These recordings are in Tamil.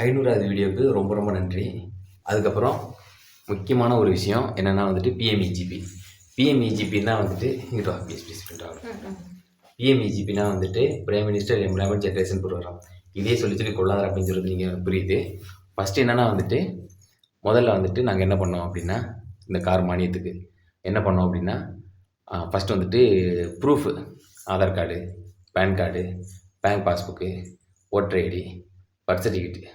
500வது வீடியோவுக்கு ரொம்ப ரொம்ப நன்றி. அதுக்கப்புறம் முக்கியமான ஒரு விஷயம் என்னென்னா வந்துட்டு பிஎம்இஜிபி. பிஎம்இஜிபின்னா வந்துட்டு இங்கிட்ட ப்ளீஸ் பிஎம்இஜிபினா வந்துட்டு prime minister employment generation program. இதே சொல்லி கொள்ளாதார் அப்படின்னு சொல்கிறது நீங்கள் புரியுது. ஃபஸ்ட்டு என்னென்னா வந்துட்டு முதல்ல வந்துட்டு நாங்கள் என்ன பண்ணோம் அப்படின்னா, இந்த கார் மானியத்துக்கு என்ன பண்ணோம் அப்படின்னா, ஃபஸ்ட்டு வந்துட்டு proof Aadhaar card, PAN card, bank passbook, voter ID, birth certificate,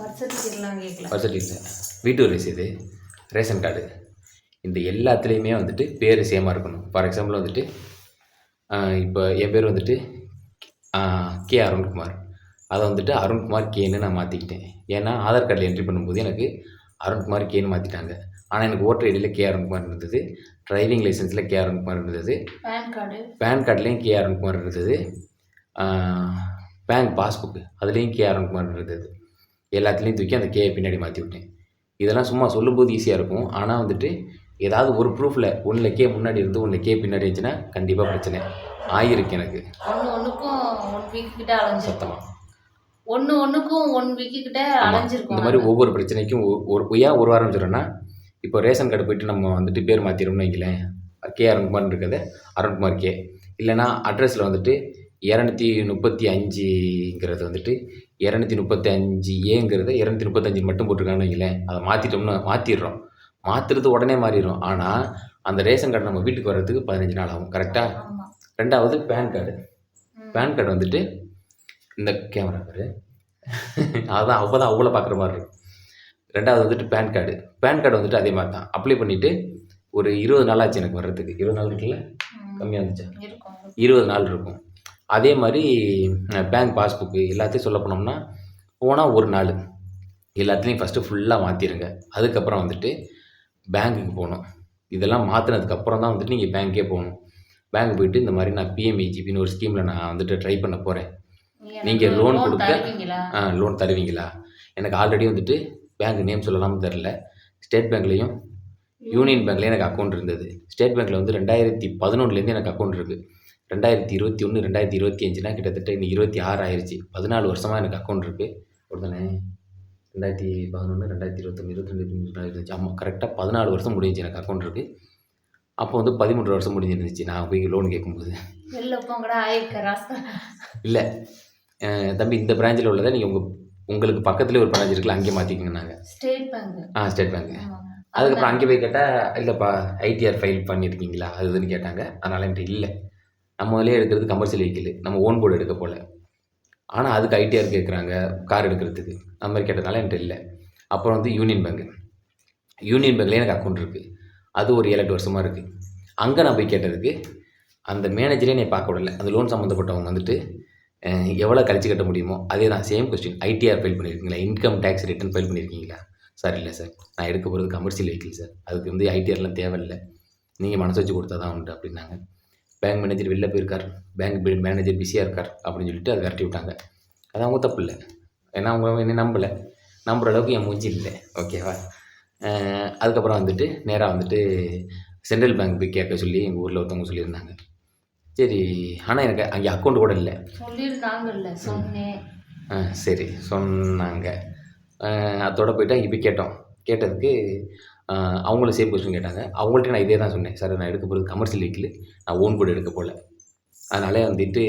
birth certificate, வீட்டு ரசீது, ரேஷன் கார்டு, இந்த எல்லாத்துலேயுமே வந்துட்டு பேர் சேமாக இருக்கணும். ஃபார் எக்ஸாம்பிள் வந்துட்டு இப்போ என் பேர் வந்துட்டு கே அருண்குமார். அதை வந்துட்டு அருண்குமார் கேன்னு நான் மாற்றிக்கிட்டேன். ஏன்னா ஆதார் கார்டில் என்ட்ரி பண்ணும்போது எனக்கு அருண்குமார் கேன்னு மாற்றிட்டாங்க. ஆனால் எனக்கு ஓட்டர் ஐடியில் கே அருண்குமார் இருந்தது, டிரைவிங் லைசன்ஸில் கே அருண்குமார் இருந்தது, பேன் கார்டுலேயும் கே அருண்குமார் இருந்தது, பேங்க் பாஸ்புக்கு அதுலேயும் கே அருண்குமார் இருந்தது. எல்லாத்துலேயும் தூக்கி அந்த கே பின்னாடி மாற்றி விட்டேன். இதெல்லாம் சும்மா சொல்லும்போது ஈஸியாக இருக்கும். ஆனால் வந்துட்டு ஏதாவது ஒரு ப்ரூஃபில் ஒன்றில் கே முன்னாடி இருந்து ஒன்றில் கே பின்னாடி இருந்துச்சுன்னா கண்டிப்பாக பிரச்சனை ஆகிருக்கு. எனக்கு சத்தமாக இந்த மாதிரி ஒவ்வொரு பிரச்சனைக்கும் ஒரு வாரம் சொல்கிறேன்னா, இப்போ ரேஷன் கார்டு போய்ட்டு நம்ம வந்துட்டு பேர் மாற்றிடும்னு வைங்களேன், கே அருண்குமார்னு இருக்கிறது அருண்குமார் கே. இல்லைனா அட்ரஸில் வந்துட்டு 235ங்கிறது வந்துட்டு 235ஏங்கிறத 235 மட்டும் போட்டிருக்காங்கன்னு வைங்களேன், அதை மாற்றிட்டோம்னு மாற்றிடுறோம். மாற்றுறது உடனே மாறிடும். ஆனால் அந்த ரேஷன் கார்டு நம்ம வீட்டுக்கு வர்றதுக்கு 15 நாள் ஆகும். கரெக்டாக? ரெண்டாவது பேன் கார்டு. பேன் கார்டு வந்துட்டு இந்த கேமரா பேர் அதுதான் அப்போ தான் அவ்வளோ பார்க்குற மாதிரி இருக்கும். ரெண்டாவது வந்துட்டு பேன் கார்டு. பேன் கார்டு வந்துட்டு அதே மாதிரி தான் அப்ளை பண்ணிவிட்டு ஒரு 20 நாள் ஆச்சு எனக்கு வர்றதுக்கு. 20 நாள் இருக்குல்ல, கம்மியாக இருந்துச்சா? 20 நாள் இருக்கும். அதே மாதிரி பேங்க் பாஸ்புக்கு எல்லாத்தையும் சொல்ல போனோம்னா போனால் ஒரு நாள். எல்லாத்துலேயும் ஃபஸ்ட்டு ஃபுல்லாக மாற்றிடுங்க. அதுக்கப்புறம் வந்துட்டு பேங்க்குக்கு போகணும். இதெல்லாம் மாற்றினதுக்கப்புறம் தான் வந்துட்டு நீங்கள் பேங்க்கே போகணும். பேங்க் போய்ட்டு இந்த மாதிரி நான் பிஎம்இஜிபின்னு ஒரு ஸ்கீமில் நான் வந்துட்டு ட்ரை பண்ண போகிறேன். நீங்கள் லோன் கொடுக்க லோன் தருவீங்களா? எனக்கு ஆல்ரெடி வந்துட்டு பேங்க் நேம் சொல்லலாம்னு தெரில. ஸ்டேட் பேங்க்லேயும் யூனியன் பேங்க்லேயும் எனக்கு அக்கௌண்ட் இருந்தது. ஸ்டேட் பேங்க்கில் வந்து 2011லேருந்து எனக்கு அக்கௌண்ட் இருக்குது. 2021 2025னா கிட்டத்தட்ட இன்னைக்கு 26 ஆயிடுச்சு. 14 வருஷமாக எனக்கு அக்கௌண்ட் இருக்குது. ஒருதானே 2011 2021 22 2025 ஆமாம், கரெக்டாக 14 வருஷம் முடிஞ்சிச்சு எனக்கு அக்கௌண்ட் இருக்குது. அப்போ வந்து 13 வருஷம் முடிஞ்சிருந்துச்சு நான் போய் லோன் கேட்கும்போது. இல்லை தம்பி, இந்த பிரான்ச்சில் உள்ளதை நீங்கள் உங்களுக்கு பக்கத்துலேயே ஒரு பிரான்ச் இருக்குல்ல, அங்கே மாற்றிக்கங்க. நாங்கள் ஸ்டேட் பேங்க். அதுக்கப்புறம் அங்கே போய் கேட்டால் இல்லைப்பா ஐடிஆர் ஃபைல் பண்ணியிருக்கீங்களா அது இதுன்னு கேட்டாங்க. அதனால் என்கிட்ட இல்லை. நம்ம முதலே எடுக்கிறது கமர்ஷியல் வெஹிக்கிள், நம்ம ஓன் போர்டு எடுக்க போல். ஆனால் அதுக்கு ஐடிஆர் கேட்குறாங்க கார் எடுக்கிறதுக்கு. அந்த மாதிரி கேட்டதுனால என்கிட்ட இல்லை. அப்புறம் வந்து யூனியன் பேங்க்லேயே எனக்கு அக்கௌண்ட் இருக்குது. அது ஒரு 7-8 வருஷமாக இருக்குது. அங்கே நான் போய் கேட்டதுக்கு அந்த மேனேஜரே என்னை பார்க்க விடலை. அந்த லோன் சம்மந்தப்பட்டவங்க வந்துட்டு எவ்வளோ கழிச்சு கட்ட முடியுமோ அதே தான் சேம் கொஸ்டின். ஐடிஆர் ஃபைல் பண்ணியிருக்கீங்களா, இன்கம் டேக்ஸ் ரிட்டர்ன் ஃபைல் பண்ணியிருக்கீங்களா? சார் இல்லை சார், நான் எடுக்க போகிறது கமர்ஷியல் வெஹிக்கிள் சார், அதுக்கு வந்து ஐடிஆர்லாம் தேவையில்லை, நீங்கள் மனசு வச்சு கொடுத்தா தான் உண்டு அப்படின்னாங்க. பேங்க் மேனேஜர் வெளில போயிருக்கார், பேங்க் மேனேஜர் பிஸியாக இருக்கார் அப்படின்னு சொல்லிட்டு அதை விரட்டி விட்டாங்க. அது அவங்க தப்பு இல்லை. ஏன்னா அவங்க என்னை நம்புகிற அளவுக்கு என் மூஞ்சி இல்லை. ஓகேவா? அதுக்கப்புறம் வந்துட்டு நேராக வந்துட்டு சென்ட்ரல் பேங்க் போய் கேட்க சொல்லி எங்கள் ஊரில் ஒருத்தவங்க சொல்லியிருந்தாங்க. சரி, ஆனால் எனக்கு அங்கே அக்கௌண்ட் கூட இல்லை. சரி சொன்னாங்க. அதோட போய்ட்டு அங்கே போய் கேட்டதுக்கு அவங்களும் சேம் கொஸ்டின் கேட்டாங்க. அவங்கள்ட்ட நான் இதே தான் சொன்னேன். சார் நான் எடுக்க போகிறது கமர்ஷியல் வெஹிக்கிள், நான் ஓன் போர்டு எடுக்க போகல, அதனால வந்துட்டு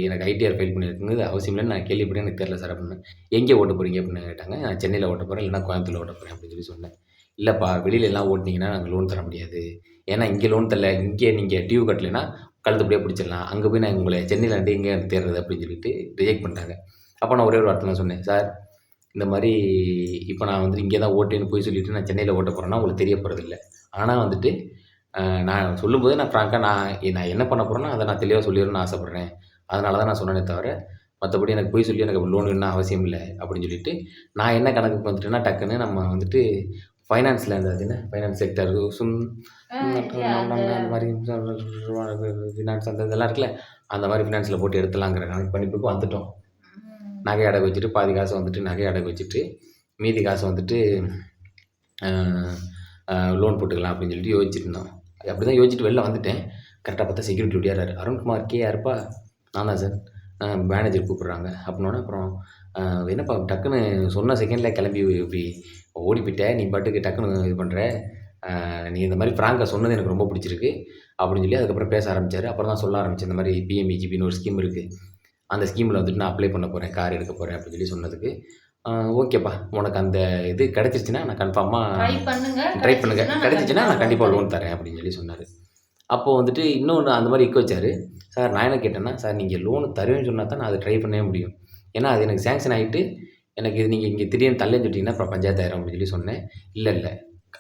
எனக்கு ஐடிஆர் ஃபைல் பண்ணியிருக்குங்கிறது அவசியம் இல்லைன்னு நான் கேள்விப்பட்டேன், எனக்கு தெரில சார் அப்படின்னு. எங்கே ஓட்ட போகிறீங்க அப்படின்னு கேட்டாங்க. நான் சென்னையில் ஓட்ட போகிறேன், இல்லைனா கோயம்புத்தூரில் ஓட்ட போகிறேன் அப்படின்னு சொல்லி சொன்னேன். இல்லைப்பா வெளியில எல்லாம் ஓட்டினீங்கன்னா நாங்கள் லோன் தர முடியாது, ஏன்னா இங்கே லோன் தரல, இங்கே நீங்கள் டியூ கட்டலைன்னா கழுத்துப்படியாக பிடிச்சிடலாம், அங்கே போய் நான் உங்களை சென்னையில் வந்து எங்கே தேர்றது அப்படின்னு சொல்லிட்டு ரிஜெக்ட் பண்ணிட்டாங்க. அப்போ நான் ஒரே ஒரு வார்த்தை தான் சொன்னேன், சார் இந்த மாதிரி இப்போ நான் வந்துட்டு இங்கே தான் ஓட்டேன்னு போய் சொல்லிவிட்டு நான் சென்னையில் ஓட்ட போகிறேன்னா உங்களுக்கு தெரிய போகிறதில்ல. ஆனால் வந்துட்டு நான் சொல்லும்போது நான் ஃப்ராங்காக நான் என்ன பண்ண போகிறேன்னா அதை நான் தெளிவாக சொல்லிடணும்னு ஆசைப்பட்றேன். அதனால தான் நான் சொன்னேனே தவிர மற்றபடி எனக்கு போய் சொல்லி எனக்கு லோன் வேணும்னு அவசியம் இல்லை அப்படின்னு சொல்லிட்டு நான் என்ன கணக்குக்கு வந்துட்டேன்னா டக்குன்னு நம்ம வந்துட்டு ஃபைனான்ஸில் அந்த ஃபைனான்ஸ் செக்டர் அந்த மாதிரி ஃபினான்ஸ் அந்த இதெல்லாம் இருக்குல்ல, அந்த மாதிரி ஃபினான்ஸில் போட்டு எடுத்துலாங்கிற கணக்கு பண்ணிட்டு வந்துட்டோம். நகை அடகு வச்சுட்டு பாதி காசை வந்துட்டு நகை அடகு வச்சுட்டு மீதி காசை வந்துட்டு லோன் போட்டுக்கலாம் அப்படின்னு சொல்லிட்டு யோசிச்சுட்டு இருந்தோம். அப்படி தான் யோசிச்சுட்டு வெளில வந்துட்டேன். கரெக்டாக பார்த்தா செக்யூரிட்டி ஓடியாராரு. அருண்குமார் கே யாருப்பா? நான் தான் சார். மேனேஜர் கூப்பிட்றாங்க. அப்படின்னோடனே அப்புறம் என்னப்பா டக்குன்னு சொன்ன செகண்ட்ல கிளம்பி இப்படி ஓடி போயிட்ட, நீ பாட்டுக்கு டக்குன்னு இது பண்ணுற, நீ இந்த மாதிரி ஃப்ராங்கா சொன்னது எனக்கு ரொம்ப பிடிச்சிருக்கு அப்படின்னு சொல்லி அதுக்கப்புறம் பேச ஆரம்பிச்சாரு. அப்புறம் தான் சொல்ல ஆரம்பிச்சேன், இந்த மாதிரி பிஎம்இஜிபின்னு ஒரு ஸ்கீம் இருக்குது, அந்த ஸ்கீமில் வந்துட்டு நான் அப்ளை பண்ண போகிறேன், கார் எடுக்க போகிறேன் அப்படின்னு சொல்லி சொன்னதுக்கு, ஓகேப்பா உனக்கு அந்த இது கிடச்சிருச்சுன்னா நான் கன்ஃபார்மாக ட்ரை பண்ணுங்க, கிடச்சிச்சின்னா நான் கண்டிப்பாக லோன் தரேன் அப்படின்னு சொல்லி சொன்னார். அப்போது வந்துட்டு இன்னொன்று அந்த மாதிரி இக்க வச்சார். சார் நான் என்ன கேட்டேன்னா, சார் நீங்கள் லோனு தருவேன்னு சொன்னால் தான் நான் அதை ட்ரை பண்ணவே முடியும், ஏன்னா அது எனக்கு சேங்ஷன் ஆகிட்டு எனக்கு இது நீங்கள் இங்கே திடீர்னு தள்ளேன்னு சொல்லிட்டீங்கன்னா அப்புறம் பஞ்சாயத்து ஆயிரும் அப்படின்னு சொல்லி சொன்னேன். இல்லை இல்லை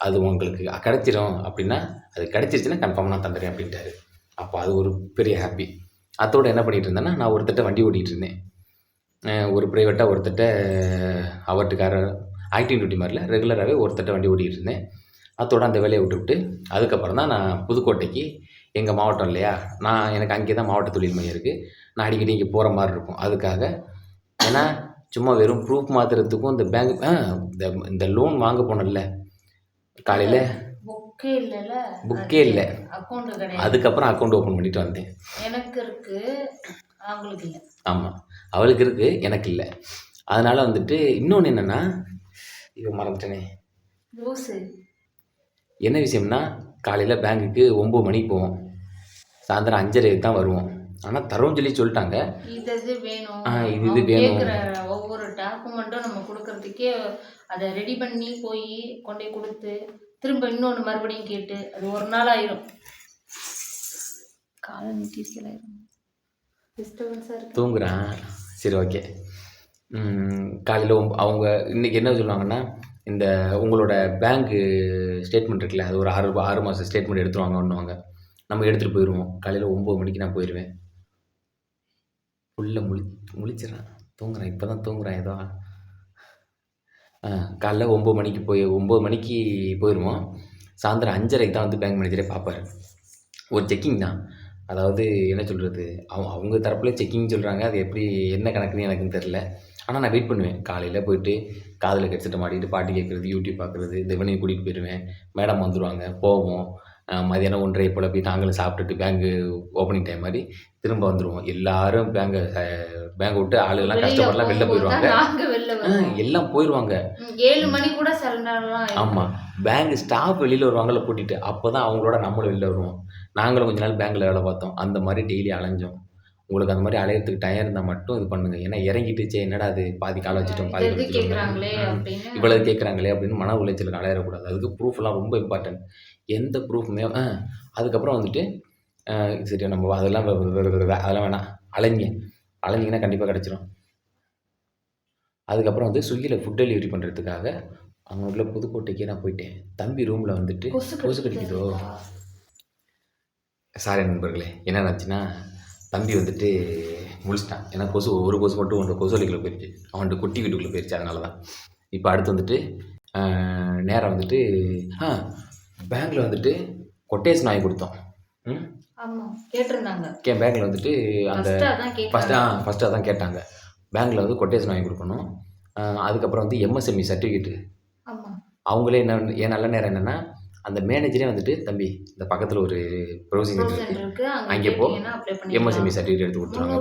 அது உங்களுக்கு கிடச்சிரும் அப்படின்னா, அது கிடச்சிருச்சுன்னா கன்ஃபார்மாக நான் தந்துடுறேன் அப்படின்ட்டாரு. அப்போ அது ஒரு பெரிய ஹாப்பி. அதோடு என்ன பண்ணிகிட்டு இருந்தேன்னா, நான் ஒருத்தட்ட வண்டி ஓட்டிகிட்டு இருந்தேன். ஒரு ப்ரைவேட்டாக ஒருத்தட்ட அவர்ட்டுக்கார ஆக்டிங் டியூட்டி மாதிரில ரெகுலராகவே ஒருத்தட்ட வண்டி ஓட்டிகிட்டு இருந்தேன். அதோடு அந்த வேலையை விட்டுவிட்டு அதுக்கப்புறம் தான் நான் புதுக்கோட்டைக்கு, எங்கள் மாவட்டம் இல்லையா, எனக்கு அங்கே தான் மாவட்ட தொழில் மையம் இருக்குது, நான் அடிக்கடி இங்கே போகிற மாதிரி இருக்கும். அதுக்காக ஏன்னா சும்மா வெறும் ப்ரூஃப் மாற்றுறதுக்கும் இந்த பேங்க் இந்த லோன் வாங்க போனேன்ல காலையில், புக்கே இல்லை, அதுக்கப்புறம் அக்கௌண்ட் ஓப்பன் பண்ணிட்டு வந்தேன். எனக்கு இருக்கு, அவங்களுக்கு இல்லை. ஆமாம், அவளுக்கு இருக்குது, எனக்கு இல்லை. அதனால் வந்துட்டு இன்னொன்று என்னென்னா, இதை மறந்துட்டேனே, என்ன விஷயம்னா, காலையில் பேங்க்குக்கு 9 மணிக்கு போவோம், சாயந்தரம் 5:30 தான் வருவோம். ஆனால் தரோன்னு சொல்லி சொல்லிட்டாங்க, இது வேணும், இது வேணும், ஒவ்வொரு டாக்குமெண்ட்டும் நம்ம கொடுக்கறதுக்கே அதை ரெடி பண்ணி போய் கொண்டே கொடுத்து திரும்ப இன்னொன்று மறுபடியும் கேட்டு அது ஒரு நாள் ஆயிரும். காலம் நீட்டிசல் ஆயிரும், டிஸ்டர்பன்ஸாக இருக்குது. தூங்குறான். சரி ஓகே. காலையில் அவங்க இன்றைக்கி என்ன சொல்லுவாங்கன்னா, இந்த உங்களோட பேங்க்கு ஸ்டேட்மெண்ட் இருக்குல்ல, அது ஒரு 6 மாதம் ஸ்டேட்மெண்ட் எடுத்துகிட்டு வாங்கன்னுவாங்க. நம்ம எடுத்துகிட்டு போயிடுவோம். காலையில் 9 மணிக்கு நான் போயிடுவேன். ஃபுல்லாக முழிச்சிடறான், தூங்குறான், இப்போ தான் தூங்குறான் ஏதோ. காலைல 9 மணிக்கு 9 மணிக்கு போயிடுவோம். சாயந்தரம் 5:30க்கு தான் வந்து பேங்க் மேனேஜரே பார்ப்பார். ஒரு செக்கிங் தான், அதாவது என்ன சொல்கிறது, அவங்க தரப்பில் செக்கிங் சொல்கிறாங்க, அது எப்படி என்ன கணக்குன்னு எனக்குன்னு தெரில. ஆனால் நான் வெயிட் பண்ணுவேன். காலையில் போயிட்டு காதில் ஹெட்செட்டை மாட்டிக்கிட்டு பாட்டு கேட்குறது, யூடியூப் பார்க்குறது, திவனையும் கூட்டிகிட்டு போயிடுவேன். மேடம் வந்துடுவாங்க, போவோம். மதியானம் 1:30 போல் போய் நாங்களும் சாப்பிட்டுட்டு பேங்க்கு ஓப்பனிங் டைம் மாதிரி திரும்ப வந்துடுவோம். எல்லோரும் பேங்கை விட்டு ஆளுகள்லாம் கஷ்டப்படலாம் வெளில போயிடுவாங்க, எல்லாம் போயிடுவாங்க. 7 மணி கூட சில நேரம்லாம். ஆமாம், பேங்க் ஸ்டாஃப் வெளியில் வருவாங்கள்ல கூட்டிகிட்டு, அப்போ தான் அவங்களோட நம்மளும் வெளில வருவோம். நாங்களும் கொஞ்ச நாள் பேங்க்கில் வேலை பார்த்தோம், அந்த மாதிரி டெய்லி அலைஞ்சோம். உங்களுக்கு அந்த மாதிரி அலையிறதுக்கு டைம் இருந்தால் மட்டும் இது பண்ணுங்கள், ஏன்னா இறங்கிட்டுச்சே என்னடா அது பாதி காலை வச்சுட்டோம், பாதி இவ்வளோ கேட்குறாங்களே அப்படின்னு மன உளைச்சலுக்கு அலையிடக்கூடாது. அதுக்கு ப்ரூஃப்லாம் ரொம்ப இம்பார்ட்டன்ட். எந்த ப்ரூஃப்மே அதுக்கப்புறம் வந்துட்டு சரி நம்ம அதெல்லாம் வேணாம், அலைஞ்சிங்கன்னா கண்டிப்பாக கிடச்சிரும். அதுக்கப்புறம் வந்து ஸ்விக்கியில் ஃபுட் டெலிவரி பண்ணுறதுக்காக அவங்களுக்குள்ள புதுக்கோட்டைக்கே நான் போயிட்டேன். தம்பி ரூமில் வந்துட்டு கொசு கடிக்குதோ, சாரி நண்பர்களே, என்ன ஆச்சுன்னா தம்பி வந்துட்டு முழிச்சிட்டான். ஏன்னா ஒரு கொசு மட்டும் கொசு வலிக்குள்ளே போயிடுச்சு, அவன்கிட்ட குட்டி வீட்டுக்குள்ளே போயிடுச்சு. அதனால தான் இப்போ அடுத்து வந்துட்டு நேராக வந்துட்டு பேங்க்கில் வந்துட்டு கொட்டேஷன் வாங்கி கொடுத்தோம். பேங்க்கில் வந்துட்டு அந்த ஃபஸ்ட்டு அதான் கேட்டாங்க. பேங்க்கில் வந்து கொட்டேஷன் வாங்கி கொடுக்கணும். அதுக்கப்புறம் வந்து எம்எஸ்எம்இ சர்டிஃபிகேட்டு அவங்களே என் நல்ல நேரம் என்னென்னா, அந்த மேனேஜரே வந்துட்டு தம்பி இந்த பக்கத்தில் ஒரு ப்ரௌசிங் இருக்குது, அங்கே போ, எம்எஸ்எம்இ சர்டிஃபிகேட் எடுத்து கொடுத்துருவாங்க.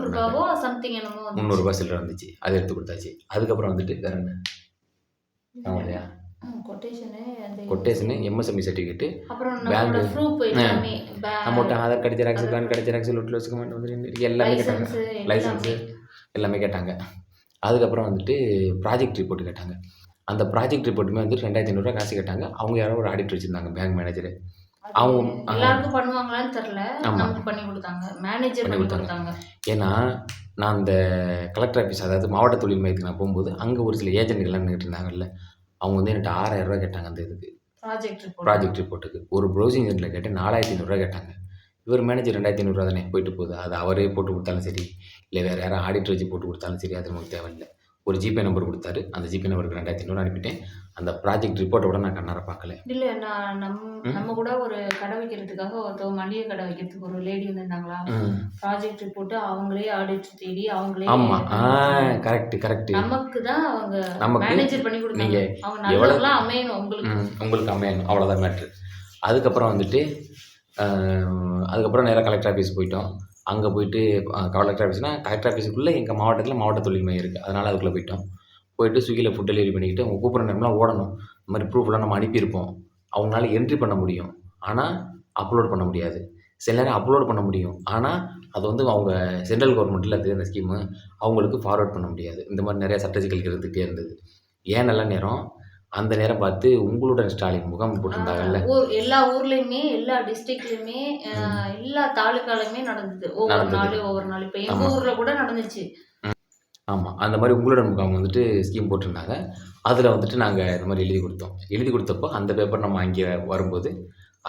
300 சில்லரை வந்துச்சு, அதை எடுத்து கொடுத்தாச்சு. அதுக்கப்புறம் வந்துட்டு வேறு என்ன இல்லையா, கொட்டேஷனு, எம்எஸ்எம்இ சர்டிஃபிகேட்டு, பேங்க், நம்மகிட்ட Aadhaar card xerox, PAN card xerox, லொட்டில் வச்சுக்க வந்து எல்லாமே கேட்டாங்க, லைசன்ஸு எல்லாமே கேட்டாங்க. அதுக்கப்புறம் வந்துட்டு ப்ராஜெக்ட் ரிப்போர்ட் கேட்டாங்க. அந்த ப்ராஜெக்ட் ரிப்போர்ட்டுமே வந்துட்டு 2500 காசு கேட்டாங்க. அவங்க யாரோ ஒரு ஆடிட்டர் வச்சுருந்தாங்க, பேங்க் மேனேஜரு. அவங்க எல்லாருக்கும் பண்ணுவாங்களான்னு தெரியல, நமக்கு பண்ணி கொடுத்தாங்க, மேனேஜர் பண்ணி கொடுத்தாங்க. ஏன்னா நான் அந்த கலெக்டர் ஆஃபீஸ், அதாவது மாவட்ட தொழில் மையத்துக்கு நான் போகும்போது அங்கே ஒரு சில ஏஜென்ட்கள்லாம் நின்றுட்டு இருந்தாங்கல்ல, அவங்க வந்து என்கிட்ட 6000 கேட்டாங்க அந்த இதுக்கு, ப்ராஜெக்ட் ரிப்போர்ட்டுக்கு. ஒரு ப்ரௌசிங் சென்டரில் கேட்டு 4500 கேட்டாங்க. இவர் மேனேஜர் 2500 தானே போயிட்டு போகுது, அது அவரே போட்டு கொடுத்தாலும் சரி, இல்லை வேறு யாரும் ஆடிட்டர் வச்சு போட்டு கொடுத்தாலும் சரி, அது நமக்கு தேவையில்லை. ஒரு ஜிபே நம்பர் கொடுத்தாரு, அந்த ஜிபே நம்பருக்கு 2500 அனுப்பிட்டேன். அந்த ப்ராஜெக்ட் ரிப்போர்ட்டை கூட நான் கண்ணார பார்க்கல. இல்லை, நான் நம்ம கூட ஒரு கடை வைக்கிறதுக்காக ஒருத்தவங்க மளிகை கடை வைக்கிறதுக்கு ஒரு லேடி வந்துருந்தாங்களா, ப்ராஜெக்ட் ரிப்போர்ட்டு அவங்களே ஆடிட்டர் தேடி அவங்களே. ஆமாம், கரெக்ட். நமக்கு தான் அவங்க மேனேஜர் பண்ணி கொடுத்தாங்க. நீங்கள் அவங்க எவ்வளோலாம் அமையணும், உங்களுக்கு அமையணும், அவ்வளோதான் மேட்ரு. அதுக்கப்புறம் வந்துட்டு அதுக்கப்புறம் நேராக கலெக்டர் ஆஃபீஸ் போயிட்டோம். அங்கே போயிட்டு கலெக்டர் ஆஃபீஸ்னால் கலெக்டர் ஆஃபீஸுக்குள்ளே எங்கள் மாவட்டத்தில் மாவட்ட தொழில் மையம் இருக்குது. அதனால் அதுக்குள்ளே போயிட்டோம். போயிட்டு ஸ்விக்கியில் ஃபுட் டெலிவரி பண்ணிக்கிட்டு அவங்க கூப்பிட்ற நேரம்லாம் ஓடணும். இந்த மாதிரி ப்ரூஃப்லாம் நம்ம அனுப்பியிருப்போம். அவங்களால என்ட்ரி பண்ண முடியும். ஆனால் அப்லோட் பண்ண முடியாது. சில நேரம் அப்லோட் பண்ண முடியும். ஆனால் அது வந்து அவங்க சென்ட்ரல் கவர்மெண்ட்டில் அது அந்த ஸ்கீமு அவங்களுக்கு ஃபார்வர்ட் பண்ண முடியாது. இந்த மாதிரி நிறையா சட்ட சிக்கல்கள் இருந்துகிட்டே இருந்தது. ஏன் நல்ல நேரம், அந்த நேரம் பார்த்து உங்களுடன் ஸ்டாலின் முகாம் போட்டிருந்தாங்கல்ல. எல்லா ஊர்லேயுமே எல்லா டிஸ்ட்ரிக்ட்லையுமே எல்லா தாலுக்காலையுமே நடந்தது. ஒவ்வொரு நாள் இப்போ எங்கள் ஊரில் கூட நடந்துச்சு. ஆமாம், அந்த மாதிரி உங்களுடன் முகாம் வந்துட்டு ஸ்கீம் போட்டிருந்தாங்க. அதில் வந்துட்டு நாங்கள் இந்த மாதிரி எழுதி கொடுத்தோம். எழுதி கொடுத்தப்போ அந்த பேப்பர் நம்ம அங்கே வரும்போது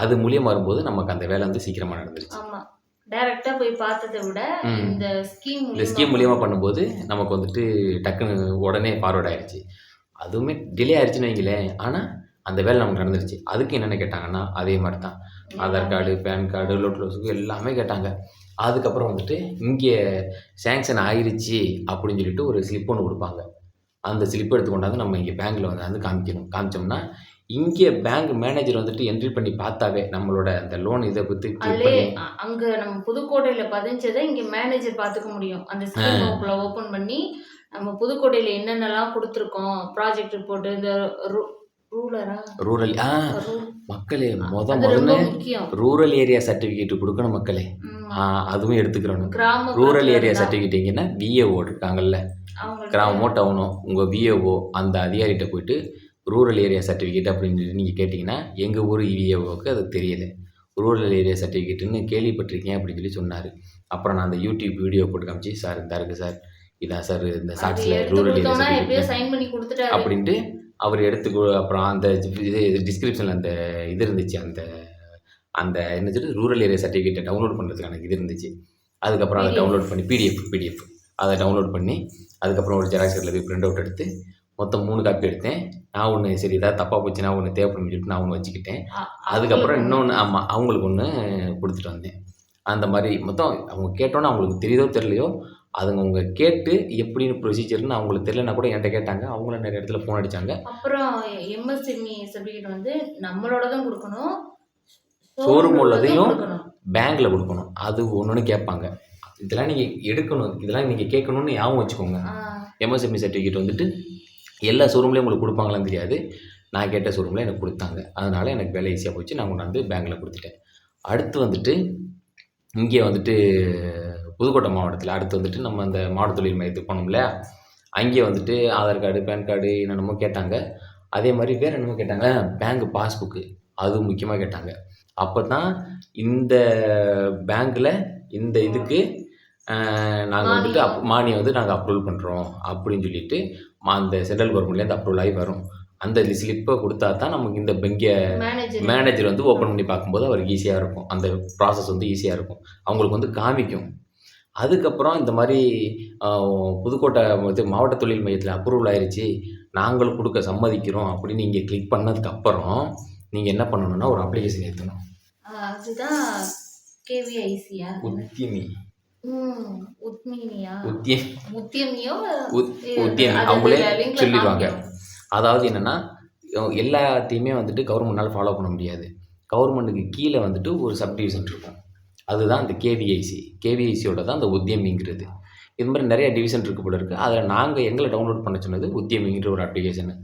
அது மூலியமாக வரும்போது நமக்கு அந்த வேலை வந்து சீக்கிரமாக நடந்துருச்சு. ஆமாம், டைரெக்டாக போய் பார்த்ததை விட இந்த ஸ்கீம் மூலியமாக பண்ணும்போது நமக்கு வந்துட்டு டக்குன்னு உடனே ஃபார்வர்ட் ஆயிடுச்சு. அதுவுமே டிலே ஆயிடுச்சுன்னு வைங்களேன். ஆனால் அந்த வேலை நமக்கு நடந்துருச்சு. அதுக்கு என்னென்ன கேட்டாங்கன்னா அதே மாதிரி தான் ஆதார் கார்டு, பேன் கார்டு, லோட்லோஸுக்கு எல்லாமே கேட்டாங்க. அதுக்கப்புறம் வந்துட்டு இங்கே சேங்ஷன் ஆயிடுச்சு அப்படின்னு சொல்லிட்டு ஒரு ஸ்லிப் ஒன்று கொடுப்பாங்க. அந்த ஸ்லிப் எடுத்து கொண்டாந்து நம்ம இங்கே பேங்க்கில் வந்து காமிக்கணும். காமிச்சோம்னா இங்கே பேங்க் மேனேஜர் வந்துட்டு என்ட்ரி பண்ணி பார்த்தாவே நம்மளோட அந்த லோன் இதை பற்றி அங்கே நம்ம புதுக்கோட்டையில் பதிஞ்சதை இங்கே மேனேஜர் பார்த்துக்க முடியும். அந்த ஸ்கீம் ஓப்பன் பண்ணி நம்ம புதுக்கோட்டையில் என்னென்னலாம் கொடுத்துருக்கோம், ப்ராஜெக்ட் ரிப்போர்ட், இந்த ரூரல் மக்களே முதல்ல ரூரல் ஏரியா சர்டிஃபிகேட் கொடுக்கணும் மக்களே. அதுவும் எடுத்துக்கிறணும். ரூரல் ஏரியா சர்டிஃபிகேட்டிங்கன்னா விஏஓ இருக்காங்கல்ல, கிராமமோ டவுனோ, உங்கள் விஏஓ அந்த அதிகாரிகிட்ட போயிட்டு ரூரல் ஏரியா சர்டிஃபிகேட் அப்படின்னு சொல்லி நீங்கள் கேட்டிங்கன்னா எங்கள் ஊர் விஏஓவுக்கு அது தெரியலை. ரூரல் ஏரியா சர்டிஃபிகேட்டுன்னு கேள்விப்பட்டிருக்கேன் அப்படின்னு சொல்லி சொன்னார். அப்புறம் நான் அந்த யூடியூப் வீடியோ போட்டு காமிச்சு, சார் இந்த இருக்குது சார், இதான் சார் இந்த ஷார்ட்ஸில் ரூரல் ஏரியா சர்டிஃபிகேட் அப்படின்ட்டு அவர் அப்புறம் அந்த இது டிஸ்கிரிப்ஷனில் அந்த இது இருந்துச்சு. அந்த அந்த என்ன சொல்லிட்டு ரூரல் ஏரியா சர்டிஃபிகேட்டை டவுன்லோட் பண்ணுறதுக்கான இது இருந்துச்சு. அதுக்கப்புறம் அதை டவுன்லோட் பண்ணி பிடிஎஃப் அதை டவுன்லோட் பண்ணி அதுக்கப்புறம் ஒரு ஜெராக்ஸ் கடையில் போய் பிரிண்ட் அவுட் எடுத்து மொத்தம் 3 காப்பி எடுத்தேன். நான் ஒன்று சரி ஏதாவது தப்பாக போச்சுன்னா ஒன்று தேவைப்படுன்னு சொல்லிட்டு நான் ஒன்று வச்சுக்கிட்டேன். அதுக்கப்புறம் இன்னொன்று அவங்களுக்கு ஒன்று கொடுத்துட்டு வந்தேன். அந்த மாதிரி மொத்தம் அவங்க கேட்டோன்னே அவங்களுக்கு தெரியுதோ தெரியலையோ அவங்க கேட்டு எப்படின்னு ப்ரொசீஜர்னு அவங்களுக்கு தெரியலனா கூட என்கிட்ட கேட்டாங்க. அவங்கள நிறைய இடத்துல ஃபோன் அடித்தாங்க. அப்புறம் எம்எஸ்எம்இ சர்டிஃபிகேட் வந்து நம்மளோட தான் கொடுக்கணும், ஷோரூம் உள்ளதையும் பேங்க்கில் கொடுக்கணும். அது ஒன்று கேட்பாங்க. இதெல்லாம் நீங்கள் எடுக்கணும், இதெல்லாம் நீங்கள் கேட்கணுன்னு ஞாபகம் வச்சுக்கோங்க. எம்எஸ்எம்இ சர்டிஃபிகேட் வந்துட்டு எல்லா ஷோரூம்லேயும் உங்களுக்கு கொடுப்பாங்களான்னு தெரியாது. நான் கேட்ட ஷோரூமில் எனக்கு கொடுத்தாங்க. அதனால் எனக்கு வேலை ஈஸியாக போச்சு. நான் கொண்டாந்து பேங்க்கில் கொடுத்துட்டேன். அடுத்து வந்துட்டு இங்கே வந்துட்டு புதுக்கோட்டை மாவட்டத்தில் அடுத்து வந்துட்டு நம்ம அந்த மாவட்ட தொழில் மையத்துக்கு போனோம் இல்லையா, அங்கே வந்துட்டு ஆதார் கார்டு, பேன் கார்டு என்னென்னமோ கேட்டாங்க. அதே மாதிரி வேறு என்னமோ கேட்டாங்க, பேங்க் பாஸ்புக்கு அது முக்கியமாக கேட்டாங்க. அப்போ தான் இந்த பேங்க்கில் இந்த இதுக்கு நாங்கள் வந்துட்டு மானியம் வந்து நாங்கள் அப்ரூவல் பண்ணுறோம் அப்படின்னு சொல்லிட்டு அந்த சென்ட்ரல் கவர்மெண்ட்லேருந்து அப்ரூவல் ஆகி வரும். அந்த ஸ்லிப்பை கொடுத்தா தான் நமக்கு இந்த பெங்கே மேனேஜர் வந்து ஓப்பன் பண்ணி பார்க்கும்போது அவருக்கு ஈஸியாக இருக்கும். அந்த ப்ராசஸ் வந்து ஈஸியாக இருக்கும், அவங்களுக்கு வந்து காமிக்கும். அதுக்கப்புறம் இந்த மாதிரி புதுக்கோட்டை மாவட்ட தொழில் மையத்தில் அப்ரூவல் ஆயிடுச்சு, நாங்களும் கொடுக்க சம்மதிக்கிறோம் அப்படின்னு நீங்கள் கிளிக் பண்ணதுக்கப்புறம் நீங்கள் என்ன பண்ணணும்னா ஒரு அப்ளிகேஷன் ஏற்றணும். அதுதான் கேவிஐசியா அவங்களே சொல்லிடுவாங்க. அதாவது என்னென்னா எல்லாத்தையுமே வந்துட்டு கவர்மெண்ட்னால் ஃபாலோ பண்ண முடியாது. கவர்மெண்ட்டுக்கு கீழே வந்துட்டு ஒரு சப்டிவிஷன் இருக்கும். அதுதான் இந்த கேவிஐசியோட தான் அந்த உத்தியமிங்கிறது. இது மாதிரி நிறைய டிவிஷன் இருக்குது போல இருக்குது. அதில் நாங்கள் எங்களை டவுன்லோட் பண்ண சொன்னது உத்தியமிங்கிற ஒரு அப்ளிகேஷனு.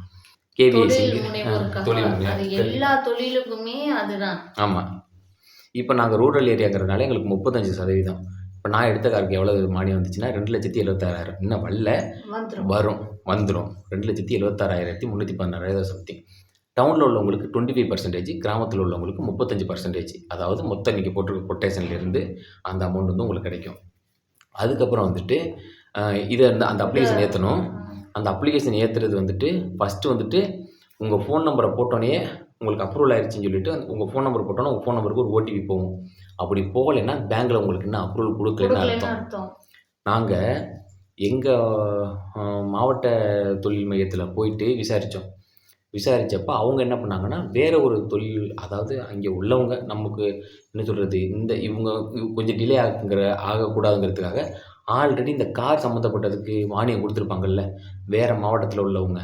கேவிஐசி எல்லா தொழிலுக்குமே அதுதான். ஆமாம். இப்போ நாங்கள் ரூரல் ஏரியாங்கிறதுனால எங்களுக்கு 35%. இப்போ நான் எடுத்த காருக்கு எவ்வளோ மானியம் வந்துச்சுன்னா 2,76,000. இன்னும் வந்துடும் 2,76,316 சம்திங். டவுனில் உள்ளவங்களுக்கு 25%, கிராமத்தில் உள்ளவங்களுக்கு 35%. அதாவது மொத்தம் நீங்கள் போட்டிருக்க கொட்டேஷன்லேருந்து அந்த அமௌண்ட் வந்து உங்களுக்கு கிடைக்கும். அதுக்கப்புறம் வந்துட்டு இதை அந்த அப்ளிகேஷன் ஏற்றணும். அந்த அப்ளிகேஷன் ஏற்றுறது வந்துட்டு ஃபஸ்ட்டு வந்துட்டு உங்கள் ஃபோன் நம்பரை போட்டோன்னே உங்களுக்கு அப்ரூவல் ஆயிடுச்சுன்னு சொல்லிட்டு உங்கள் ஃபோன் நம்பர் போட்டோன்னா உங்கள் ஃபோன் நம்பருக்கு ஒரு ஓடிபி போகும். அப்படி போகலைன்னா பேங்க்கில் உங்களுக்கு இன்னும் அப்ரூவல் கொடுக்கலன்னு அர்த்தம். நாங்கள் எங்கள் மாவட்ட தொழில் மையத்தில் போயிட்டு விசாரித்தப்போ அவங்க என்ன பண்ணாங்கன்னா வேறு ஒரு தொழில், அதாவது அங்கே உள்ளவங்க நமக்கு என்ன சொல்கிறது, இவங்க கொஞ்சம் டிலே ஆகக்கூடாதுங்கிறதுக்காக ஆல்ரெடி இந்த கார் சம்மந்தப்பட்டதுக்கு மானியம் கொடுத்துருப்பாங்கல்ல வேறு மாவட்டத்தில் உள்ளவங்க,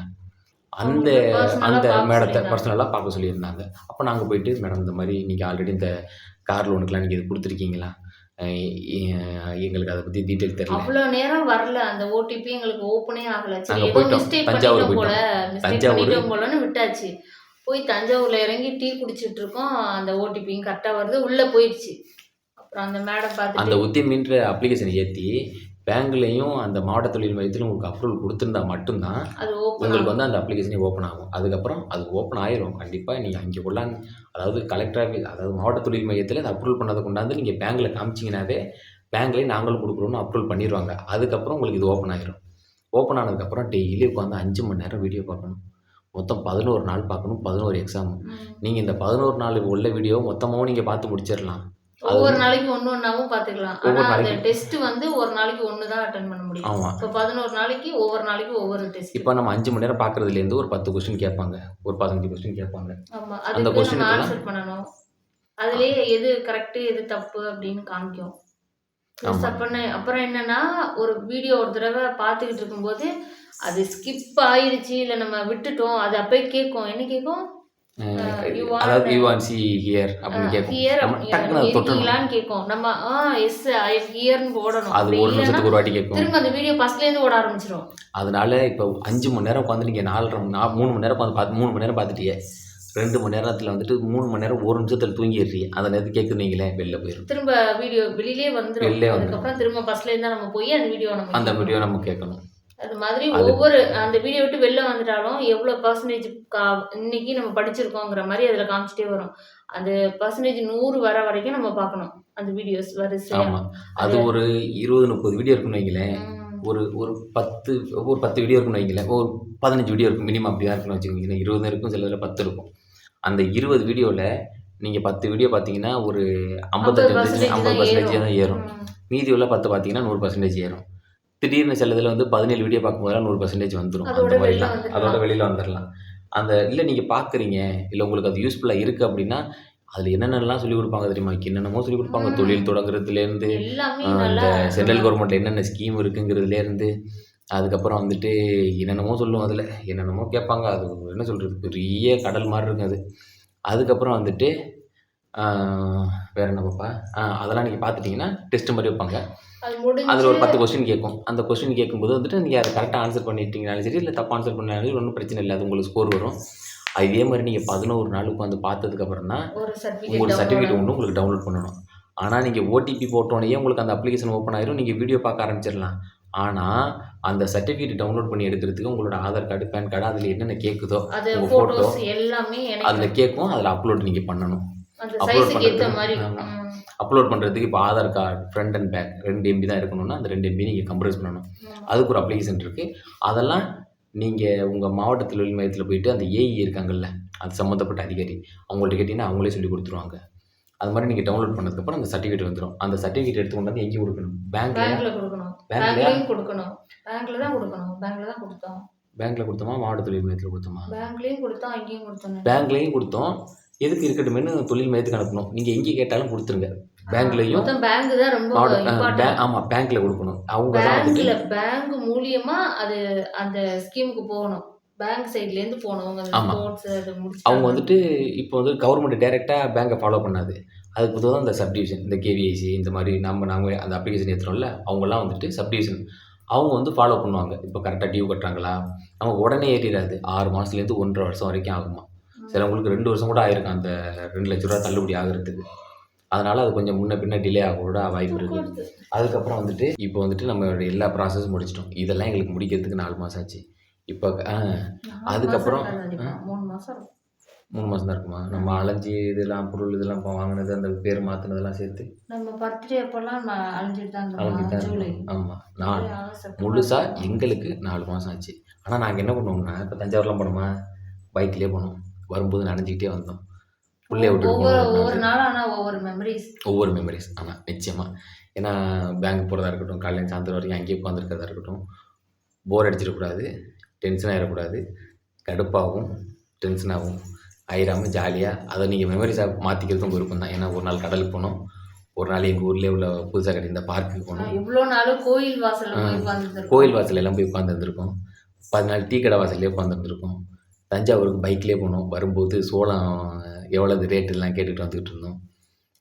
அந்த மேடத்தை பர்சனலாக பார்க்க சொல்லியிருந்தாங்க. அப்போ நாங்கள் போயிட்டு, மேடம் இந்த மாதிரி நீங்கள் ஆல்ரெடி இந்த கார் லோனுக்கெலாம் நீங்கள் இது கொடுத்துருக்கீங்களா, எங்களுக்கு அதை பற்றி டீட்டெயில் தெரியல. அவ்வளோ நேரம் வரல. அந்த ஓடிபி எங்களுக்கு ஓப்பனே ஆகல. சரி நாங்கள் ஏதோ போயிட்டோம், மிஸ்டேக் தஞ்சாவூர் பண்ணிட்டோம் போல, போயிட்டோம். மிஸ்டேக் தஞ்சாவூர் பண்ணிட்டோம் போலன்னு விட்டாச்சு. போய் தஞ்சாவூர்ல இறங்கி டீ குடிச்சிட்டு இருக்கோம். அந்த ஓடிபியும் கரெக்டா வருது. உள்ள போயிடுச்சு. அப்புறம் அந்த மேடம் அந்த பார்த்துட்டு உத்தியமின்ற அப்ளிகேஷனை ஏற்றி பேங்க்லேயும் அந்த மாவட்ட தொழில் மையத்திலும் உங்களுக்கு அப்ரூவல் கொடுத்துருந்தா மட்டும்தான் அது ஓப்பன் உங்களுக்கு ஆகும். வந்து அந்த அப்ளிகேஷனே ஓப்பன் ஆகும். அதுக்கப்புறம் அது ஓப்பன் ஆயிரும். கண்டிப்பாக நீங்கள் அங்கே கொண்டாந்து, அதாவது கலெக்டர் ஆஃபீஸ், அதாவது மாவட்ட தொழில் மையத்தில் அதை அப்ரூவல் பண்ணதை கொண்டாந்து நீங்கள் பேங்க்கில் காமிச்சிங்கனாவே பேங்க்லேயே நாங்களும் கொடுக்குறோன்னு அப்ரூவல் பண்ணிடுவாங்க. அதுக்கப்புறம் உங்களுக்கு இது ஓப்பன் ஆயிரும். ஓப்பன் ஆனதுக்கப்புறம் டெய்லி உட்காந்து 5 மணி நேரம் வீடியோ பார்க்கணும். மொத்தம் 11 நாள் பார்க்கணும், 11 எக்ஸாம். நீங்கள் இந்த 11 நாள் உள்ள வீடியோ மொத்தமாகவும் நீங்கள் பார்த்து முடிச்சிடலாம். ஒவ்வொரு நாளைக்கு ஒண்ணு ஒண்ணாவும் பார்த்துக்கலாம். ஆனா ஒவ்வொரு அந்த நாளைக்கு டெஸ்ட் வந்து ஒரு நாளைக்கு ஒண்ணு தான் அட்டெண்ட் பண்ண முடியும். ஆமாம். இப்போ 11 நாளைக்கு ஒவ்வொரு நாளைக்கு ஒவ்வொரு டெஸ்ட். இப்போ நம்ம 5 மணி நேரம் பார்க்குறதுலேருந்து ஒரு 10 கொஸ்டின் கேட்பாங்க, ஒரு 15 கொஸ்டின் கேட்பாங்க. ஆமா. அந்த அதுக்கு நம்ம கொஸ்டினுக்கெல்லாம் ஆன்சர் பண்ணணும். அதுலயே எது கரெக்ட் எது தப்பு அப்படின்னு காமிக்கும். ப்ளஸ் ஆமாம். அப்புறம் என்னன்னா, ஒரு வீடியோ ஒரு தடவை பார்த்துக்கிட்டு இருக்கும்போது அது ஸ்கிப் ஆயிடுச்சு, இல்லை நம்ம விட்டுட்டோம், அது அப்பயே கேட்கும். என்ன கேட்கும்? அதாவது யூ வாண்ட் சி ஹியர் அப்படின்னு கேட்கும். ஹியர் நம்ம டக்குன்னு அதை தொட்டணும். இருக்கீங்களான்னு கேட்கும். நம்ம எஸ் ஐ எம் ஹியர்னு போடணும். அது அப்படி ஒரு இல்லைன்னா நிமிஷத்துக்கு ஒரு வாட்டி கேட்கும். திரும்ப அந்த வீடியோ ஃபர்ஸ்ட்லேருந்து ஓட ஆரம்பிச்சிடும். அதனால இப்போ 5 மணி நேரம் உட்காந்து நீங்கள் 3 மணி நேரம் உட்காந்து 3 மணி நேரம் பார்த்துட்டியே, 2 மணி நேரத்தில் வந்துட்டு 3 மணி நேரம் 1 நிமிஷத்தில் தூங்கிடுறீங்க. அந்த நேரத்துக்கு கேட்குறீங்களே வெளில போயிடும். திரும்ப வீடியோ வெளியிலே வந்துடும். வெளிலே வந்துடும். அதுக்கப்புறம் திரும்ப ஃபர்ஸ்ட்லேருந்து தான் நம்ம போய் அந்த வீடியோ அந்த நம்ம வீடியோ நம்ம கேட்கணும். அது மாதிரி அது ஒவ்வொரு அந்த வீடியோ விட்டு வெளில வந்துட்டாலும் எவ்வளோ பர்சன்டேஜ் இன்னைக்கு நம்ம படிச்சிருக்கோங்கிற மாதிரி அதில் காமிச்சிட்டே வரும். அந்த பர்சன்டேஜ் 100 வர வரைக்கும் நம்ம பார்க்கணும் அந்த வீடியோஸ் வரிசையா. ஆமாம். அது அது ஒரு 20-30 வீடியோ இருக்குன்னு வைங்களேன். ம், ஒரு ஒரு 10 வீடியோ இருக்குன்னு வைங்களேன். ஒரு 15 வீடியோ இருக்கும் மினிமம். அப்படி தான் இருக்குன்னு வச்சுக்கோங்க. 20 இருக்கும், சில இதில் 10 இருக்கும். அந்த 20 வீடியோவில் நீங்கள் 10 வீடியோ பார்த்தீங்கன்னா ஒரு 55 வந்துச்சுன்னா 50% 50% தான் தான் ஏறும். ம். மீதி உள்ள 10 பார்த்தீங்கன்னா 100% ஏறும். திடீர்னு சில இதில் வந்து 17 வீடியோ பார்க்கும்போதெல்லாம் 100% வந்துடும். அதோட அந்த வெளில மாதிரிலாம் அதோட வந்துடலாம். வெளியில் வந்துடலாம். அந்த இல்லை நீங்கள் பார்க்குறீங்க, இல்லை உங்களுக்கு அது யூஸ்ஃபுல்லாக இருக்குது அப்படின்னா அதில் என்னென்னலாம் சொல்லிக் கொடுப்பாங்க தெரியுமா? என்னென்னமோ சொல்லிக் கொடுப்பாங்க. தொழில் ம். தொடங்குறதுலேருந்து எல்லாமே இந்த நல்லா சென்ட்ரல் கவர்மெண்ட்டில் என்னென்ன ஸ்கீம் இருக்குங்கிறதுலேருந்து, அதுக்கப்புறம் வந்துட்டு என்னென்னமோ சொல்லும். அதில் என்னென்னமோ கேட்பாங்க. அது என்ன சொல்கிறது, பெரிய கடல் மாதிரி இருக்கும் அது. அதுக்கப்புறம் வந்துட்டு வேறு என்ன பார்ப்பா, அதெல்லாம் நீங்கள் பார்த்துட்டிங்கன்னா டெஸ்ட் மாதிரி வைப்பாங்க. அது அதில் முடிஞ்சு ஒரு 10 கொஸ்டின் கேட்கும். அந்த கொஸ்டின் கேட்கும்போது வந்துட்டு நீங்கள் அதை கரெக்டாக ஆன்சர் பண்ணிட்டீங்கனாலும் சரி, இல்லை தப்பாக ஆன்சர் பண்ணாலும் சரி, ஒன்றும் பிரச்சனை இல்லை. அது உங்களுக்கு ஸ்கோர் வரும். இதே மாதிரி நீங்கள் 11 நாள் உட்காந்து பார்த்ததுக்கப்புறம் தான் ஒரு சர்டிஃபிகேட் உங்களுக்கு டவுன்லோட் சர்டிஃபிகேட் ஆகும். ஒன்று உங்களுக்கு டவுன்லோட் பண்ணணும். ஆனால் நீங்கள் ஓடிபி போட்டோன்னே உங்களுக்கு அந்த அப்ளிகேஷன் ஓப்பன் ஆயிரும். நீங்கள் வீடியோ பார்க்க ஆரம்பிச்சிடலாம். ஆனால் அந்த சர்டிஃபிகேட் டவுன்லோட் பண்ணி எடுக்கிறதுக்கு உங்களோட ஆதார் கார்டு, பேன் கார்டு, அதில் என்னென்ன கேட்குதோ அது உங்கள் ஃபோட்டோ ஃபோட்டோஸ் எல்லாமே அதில் இணைக்கணும். கேட்கும். அதில் அப்லோட் நீங்கள் பண்ணணும். அந்த அப்லோட் சைஸுக்கு ஏற்ற பண்ணுறதுக்கு மாதிரி. ஆமாம். அப்லோட் பண்ணுறதுக்கு இப்போ Aadhaar card front and back 2 MB தான் இருக்கணும்னா அந்த 2 MB நீங்கள் கம்ப்ரஸ் பண்ணணும். அதுக்கு ஒரு அப்ளிகேஷன் இருக்குது. அதெல்லாம் நீங்கள் உங்கள் மாவட்ட தொழில் மையத்தில் போயிட்டு அந்த ஏஇ இருக்காங்கல்ல, அது சம்மந்தப்பட்ட அதிகாரி, அவங்கள்ட்ட கேட்டிங்கன்னா அவங்களே சொல்லி கொடுத்துருவாங்க. அது மாதிரி நீங்கள் டவுன்லோட் பண்ணதுக்கப்புறம் அந்த சர்டிஃபிகேட் வந்துடும். அந்த சர்டிஃபிகேட் எடுத்து கொண்டு வந்து எங்கே கொடுக்கணும்? பேங்க்லையா? பேங்க்ல கொடுக்கணும். பேங்க்லையா? பேங்க்லயும் கொடுக்கணும். பேங்க்ல தான் கொடுக்கணும். பேங்க்ல தான் கொடுத்தோம். பேங்க்கில் கொடுத்தோமா, மாவட்ட தொழில் மையத்தில் கொடுத்தோமா? பேங்க்லயும் கொடுத்தோம், அங்கேயும் கொடுத்தோம். பேங்க்லேயும் கொடுத்தோம். எதுக்கு இருக்கட்டுமேனு தொழில் மையத்துக்கு அனுப்பணும். நீங்கள் எங்கே கேட்டாலும் கொடுத்துருங்க. பேங்க்லேயும் மொத்தம் பேங்க் தான் ரொம்ப இம்பார்ட்டன்ட். ஆமாம், பேங்க்கில் கொடுக்கணும். அவங்க தான் வந்துட்டு பேங்க் மூலியமா அது அந்த ஸ்கீமுக்கு போகணும். பேங்க் சைட்ல இருந்து போகணும். அந்த ஆமாம். ஸ்போர்ட்ஸ் அது அவங்க முடிச்சிட்டாங்க. வந்துட்டு இப்போ வந்து கவர்மெண்ட் டைரெக்டாக பேங்கை ஃபாலோ பண்ணாது. அதுக்கு பொதுவாக தான் இந்த சப்டிவிஷன், இந்த கேவிஐசி, இந்த மாதிரி நாங்கள் அந்த அப்ளிகேஷன் ஏற்றுறோம்ல, அவங்கெல்லாம் வந்துட்டு சப்டிவிஷன் அவங்க வந்து ஃபாலோ பண்ணுவாங்க. இப்போ கரெக்டாக டியூ கட்டுறாங்களா, நம்ம உடனே ஏறிடாது. 6 மாதத்துலேருந்து 1.5 வருஷம் வரைக்கும் ஆகுமா. சிலவங்களுக்கு 2 வருஷம் கூட ஆயிருக்கும் அந்த 2 லட்ச ரூபா தள்ளுபடி ஆகிறதுக்கு. அதனால் அது கொஞ்சம் முன்ன பின்ன டிலே ஆக கூட வாய்ப்பு இருக்குது. அதுக்கப்புறம் வந்துட்டு இப்போ வந்துட்டு நம்மளோட எல்லா ப்ராசஸும் முடிச்சிட்டோம். இதெல்லாம் எங்களுக்கு முடிக்கிறதுக்கு 4 மாதம் ஆச்சு. இப்போ 4 அதுக்கப்புறம் மாசம் இருக்காது. 3 மாசம் இருக்கும். 3 மாதம் தான் இருக்குமா? நம்ம அலைஞ்சி இதெல்லாம் பொருள் இதெல்லாம் இப்போ வாங்கினது, அந்த பேர் மாற்றினதெல்லாம் சேர்த்து நம்ம பர்த்டே அப்பெல்லாம் அழிஞ்சிட்டு தான் அலைஞ்சிட்டு தான் ஜூலை. இருக்கோம். ஆமாம். நான் ஜூலை, ஆகஸ்ட், செப்டம்பர். முழுசாக எங்களுக்கு 4 மாதம் ஆச்சு. ஆனால் நாங்கள் என்ன பண்ணுவோம்னா, இப்போ தஞ்சாவூர்லாம் போனோமா, பைக்லேயே போனோம். வரும்போது நனைஞ்சிக்கிட்டே வந்தோம். பிள்ளைய விட்டுட்டு ஒவ்வொரு போனோம். ஒவ்வொரு நாள் ஆனா ஒவ்வொரு மெமரிஸ். ஒவ்வொரு மெமரிஸ். ஆனால் நிச்சயமாக. ஏன்னா பேங்க் போகிறதா இருக்கட்டும், காலையில் சாயந்தரம் வரைக்கும் அங்கேயே உட்காந்துருக்கிறதா இருக்கட்டும், போர் அடிச்சிடக்கூடாது, டென்ஷன் ஆகிடக்கூடாது, கடுப்பாகவும் டென்ஷனாகவும் ஆயிராமல் ஜாலியாக அதை நீங்கள் மெமரிஸாக மாற்றிக்கிறதும் உங்கள் விருப்பம் தான். ஏன்னா ஒரு நாள் கடலுக்கு போனோம், ஒரு நாள் எங்கள் ஊர்லேயே உள்ள புதுசாக கட்டியிருந்த பார்க்குக்கு போனோம், இவ்வளோ நாளும் கோயில் வாசல்ல போய் உட்காந்துருக்கோம். கோயில் வாசல் எல்லாம் போய் உட்காந்துருந்துருக்கோம், 10 நாள் டீ கடை வாசல்லே உட்காந்துருந்துருக்கோம், தஞ்சாவூருக்கு பைக்லேயே போனோம். வரும்போது சோளம் எவ்வளவு ரேட்டுலாம் கேட்டுட்டு வந்துக்கிட்டு இருந்தோம்.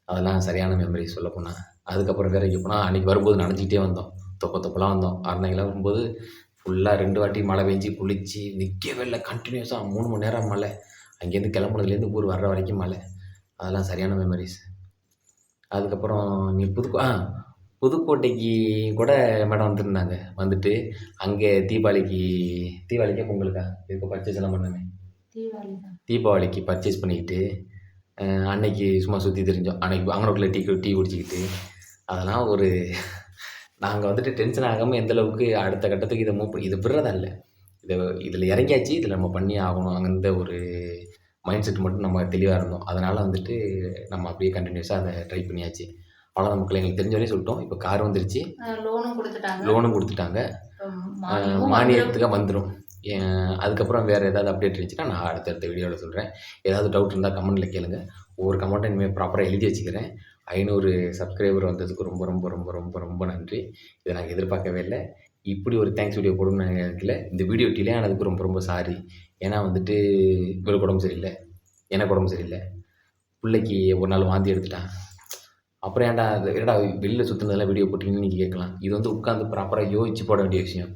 அதெல்லாம் சரியான மெமரி சொல்லப்போனால். அதுக்கப்புறம் வேற எங்கே போனால் அன்றைக்கி வரும்போது நனைஞ்சிக்கிட்டே வந்தோம். தொப்ப தொப்பலாம் வந்தோம். அன்னைக்கெல்லாம் வரும்போது ஃபுல்லாக 2 வாட்டி மழை பெஞ்சு குளிச்சு நிற்கவே இல்லை. கண்டினியூஸாக 3 மணி நேரம் மழை. அங்கேருந்து கிளம்புனதுலேருந்து ஊர் வர்ற வரைக்கும் மழை. அதெல்லாம் சரியான மெமரீஸ். அதுக்கப்புறம் நீ புதுக்கோட்டைக்கு கூட மேடம் வந்திருந்தாங்க. வந்துட்டு அங்கே தீபாவளிக்கா பொங்கலுக்கா இதுக்கு பர்ச்சேஸ் எல்லாம் பண்ணோமே. தீபாவளி தான். தீபாவளிக்கு பர்ச்சேஸ் பண்ணிக்கிட்டு அன்னைக்கு சும்மா சுற்றி திரிஞ்சோம். அன்னைக்கு வாங்கினோட்டில் டீ குடிச்சிக்கிட்டு அதெல்லாம் ஒரு நாங்கள் வந்துட்டு டென்ஷன் ஆகாமல் எந்த அளவுக்கு அடுத்த கட்டத்துக்கு இதை விடுறதா இல்லை. இதில் இறங்கியாச்சு. இதில் நம்ம பண்ணி ஆகணும். அந்த ஒரு மைண்ட் செட் மட்டும் நம்ம தெளிவாக இருந்தோம். அதனால் வந்துட்டு நம்ம அப்படியே கண்டினியூஸாக அதை ட்ரை பண்ணியாச்சு. அவ்வளோதான் மக்களே. எங்களுக்கு தெரிஞ்ச வரையும் சொல்லிட்டோம். இப்போ கார் வந்துருச்சு. லோனும் கொடுத்துட்டாங்க. மானியத்துக்கு வந்துடும். அதுக்கப்புறம் வேறு ஏதாவது அப்டேட் இருந்துச்சுன்னா நான் அடுத்தடுத்த வீடியோவில் சொல்கிறேன். ஏதாவது டவுட் இருந்தால் கமெண்ட்டில் கேளுங்க. ஒவ்வொரு கமெண்ட்டும் இனிமேல் ப்ராப்பராக எழுதி வச்சுக்கிறேன். 500 சப்ஸ்கிரைபர் வந்ததுக்கு ரொம்ப ரொம்ப ரொம்ப ரொம்ப ரொம்ப நன்றி. இதை நாங்கள் எதிர்பார்க்கவே இல்லை. இப்படி ஒரு தேங்க்ஸ் வீடியோ போடணும்னு நினைக்கல. இந்த வீடியோ டிலே ஆனதுக்கு ரொம்ப ரொம்ப சாரி. ஏன்னா வந்துட்டு இவருக்கு உடம்பு சரியில்லை, எனக்கு உடம்பு சரியில்லை, பிள்ளைக்கு ஒரு நாள் வாந்தி எடுத்துட்டான். அப்புறம் ஏன்டா வெளியில் சுற்றுனதெல்லாம் வீடியோ போட்டிங்கன்னு நீங்கள் கேட்கலாம். இது வந்து உட்காந்து ப்ராப்பராக யோசிச்சு போட வேண்டிய விஷயம்.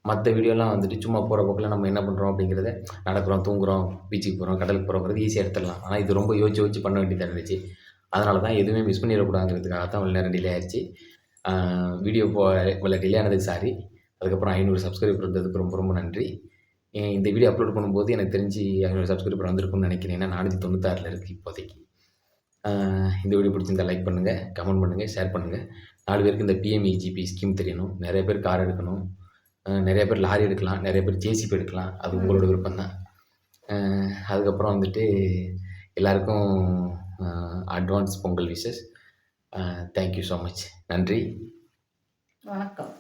மற்ற வீடியோலாம் வந்துட்டு சும்மா போகிற போக்கில் நம்ம என்ன பண்ணுறோம் அப்படிங்கிறத நடக்கிறோம், தூங்குகிறோம், பீச்சுக்கு போகிறோம், கடலுக்கு போகிறோங்கிறது ஈஸியாக எடுத்துடலாம். ஆனால் இது ரொம்ப யோசிச்சு பண்ண வேண்டியதாக இருந்துச்சு. அதனால தான் எதுவுமே மிஸ் பண்ணிடக்கூடாதுங்கிறதுக்காக தான் இவ்வளோ நேரம் டிலே ஆயிடுச்சு. வீடியோ இவ்வளோ டிலே ஆனதுக்கு சாரி. அதுக்கப்புறம் 500 சப்ஸ்கிரைபர் வந்ததுக்கு ரொம்ப ரொம்ப நன்றி. இந்த வீடியோ அப்லோட் பண்ணும்போது எனக்கு தெரிஞ்சு 500 சப்ஸ்கிரைபர் வந்திருக்கும்னு நினைக்கிறேன். ஏன்னா 496 இருக்குது இப்போதைக்கு. இந்த வீடியோ பிடிச்சிருந்தா லைக் பண்ணுங்கள், கமெண்ட் பண்ணுங்கள், ஷேர் பண்ணுங்கள். 4 பேருக்கு இந்த பிஎம்இஜிபி ஸ்கீம் தெரியணும். நிறைய பேர் கார் எடுக்கணும், நிறைய பேர் லாரி எடுக்கலாம், நிறைய பேர் ஜேசிபி எடுக்கலாம். அது உங்களோட விருப்பம் தான். அதுக்கப்புறம் வந்துட்டு எல்லாருக்கும் advance Pongal wishes. Thank you so much. நன்றி. வணக்கம்.